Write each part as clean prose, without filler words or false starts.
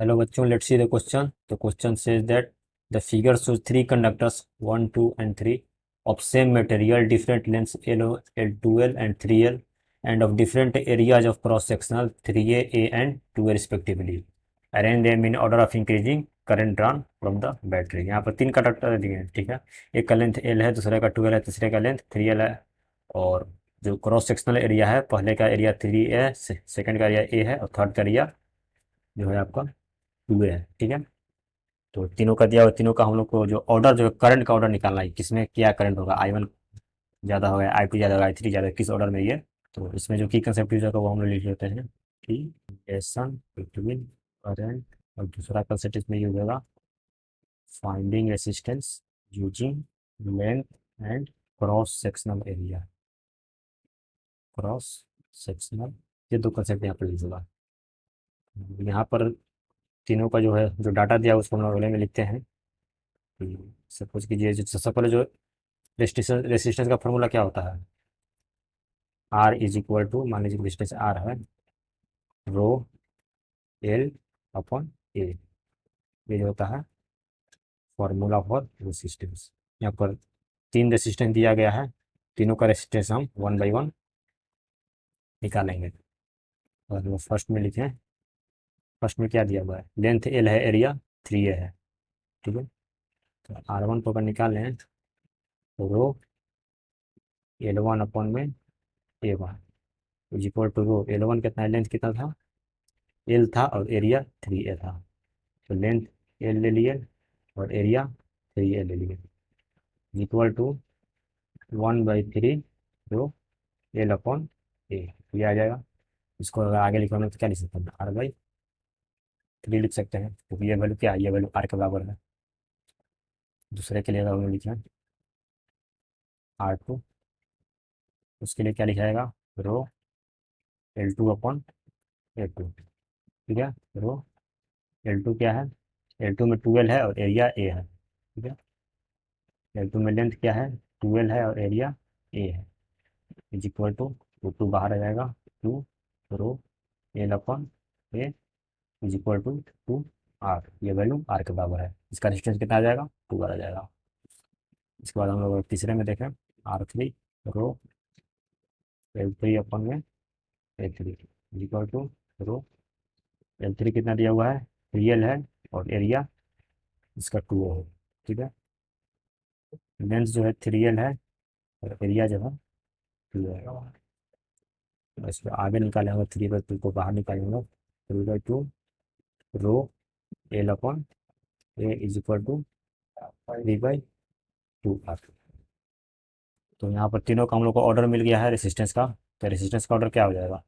Hello बच्चों, let's see the question. The question says that the figure shows three conductors 1, 2 and 3 of same material, different lengths L, L2L and 3L and of different areas of cross-sectional 3A, A and 2A respectively. Arrange them in order of increasing current drawn from the battery. यहाँ पर तीन conductor दिए हैं, ठीक है। एक का length L है, दूसरे का 2L है, तीसरे का लेंथ 3L है। और जो क्रॉस सेक्शनल एरिया है, पहले का एरिया 3A है, सेकंड का एरिया A है और थर्ड का एरिया जो है आपका 2A है, ठीक है। तो तीनों का दिया हुआ, तीनों का हम लोग को जो ऑर्डर, जो करंट का ऑर्डर निकालना है, किसमें क्या करंट होगा, I1 ज़्यादा होगा, I2 ज़्यादा होगा, I3 ज़्यादा, किस ऑर्डर में ये। तो इसमें जो की कंसेप्ट यूज होगा वो हम लोग लिख लेते हैं कि रिलेशन बिटवीन करंट, और दूसरा कंसेप्ट इसमें यूज होगा finding resistance using length and cross sectional area. Cross sectional, ये दो कंसेप्ट यहाँ पर यूज होगा। यहाँ पर तीनों का जो है, जो डाटा दिया है उसको हम लोग अगले में लिखते हैं। सपोज कीजिए, जो सबसे पहले जो रेसिस्टेंस रेसिस्टेंस का फॉर्मूला क्या होता है, आर इज इक्वल टू, मान लीजिए रेजिस्टेंस आर है, रो एल अपॉन ए, ये जो होता है फॉर्मूला फॉर रेसिस्टेंस। यहाँ पर तीन रेसिस्टेंस दिया गया है, तीनों का रेसिस्टेंस हम वन बाई वन निकालेंगे। और वो फर्स्ट में लिखें, फर्स्ट में क्या दिया हुआ है, लेंथ एल है, एरिया 3A है, ठीक है। तो R1 को अगर निकालें तो रो L1 अपॉन में A1 is equal to row L1 कितना है, लेंथ कितना था, एल था और एरिया 3A था। तो लेंथ एल ले लिए और एरिया 3A ले लिए, equal to 1/3 rho L upon A, ये आ जाएगा। इसको अगर आगे लिखना है तो क्या लिख सकते हैं, R/3 लिख सकते हैं, क्योंकि ये वैल्यू क्या है, ये वैल्यू आर के बराबर है। दूसरे के लिए अगर हम लिखें R2, उसके लिए क्या लिखा जाएगा, रो L2 अपॉन A2, ठीक है। रो L2 क्या है, L2 में 12 है और एरिया ए है, ठीक है। L2 में लेंथ क्या है, 12 है और एरिया ए है, इज इक्वल टू, टू बाहर आ जाएगा, two rho L upon A is equal to two R, ये वैल्यू आर के बराबर है। इसका डिस्टेंस कितना आ जाएगा, 2 आ जाएगा। इसके बाद हम लोग तीसरे में देखें, R3 रो L3 अपॉन में A3 is equal to row L3 कितना दिया हुआ है, रियल है और एरिया इसका 2 है, ठीक है। लेंथ जो है 3L है और एरिया जो है 2 है। तो इस पर आगे निकालेंगे, 3/2 को बाहर निकालेंगे, 3/2 rho L upon A is equal to 3/2 R. तो यहाँ पर तीनों का हम लोग को ऑर्डर मिल गया है रेसिस्टेंस का। तो रेसिस्टेंस का ऑर्डर क्या हो जाएगा,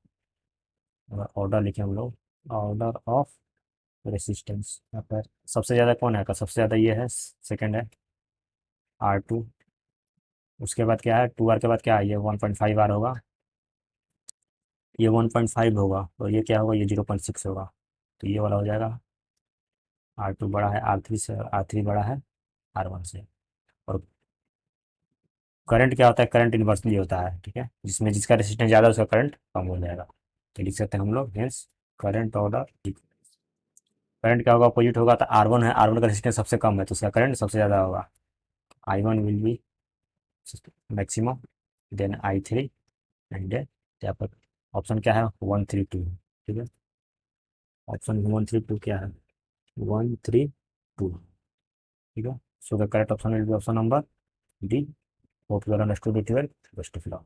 अगर ऑर्डर लिखे हम लोग, ऑर्डर ऑफ रेसिस्टेंस, यहाँ पर सबसे ज़्यादा कौन है का, सबसे ज़्यादा ये है, सेकंड है R2। उसके बाद क्या है, 2R के बाद क्या है, ये 1.5R होगा, ये 1.5 होगा और ये क्या होगा, ये 0.6 होगा। तो ये वाला हो जाएगा, R2 बड़ा है R3 से, R3 बड़ा है R1 से। और करंट क्या होता है, करंट इन्वर्सली होता है, ठीक है, जिसमें जिसका रेसिस्टेंस ज़्यादा है उसका करंट कम हो जाएगा। तो लिख सकते हैं हम लोग, हेंस करंट ऑर्डर, करंट क्या होगा, अपोजिट होगा। तो R1 है, R1 का रेसिस्टेंस सबसे कम है तो उसका करंट सबसे ज़्यादा होगा, I1 will be maximum, then I3 and यहाँ पर ऑप्शन क्या है, 132, ठीक है। ऑप्शन 132 क्या है, 132, ठीक है। So the correct option will be option number D. Hope you are understood it well, best of luck.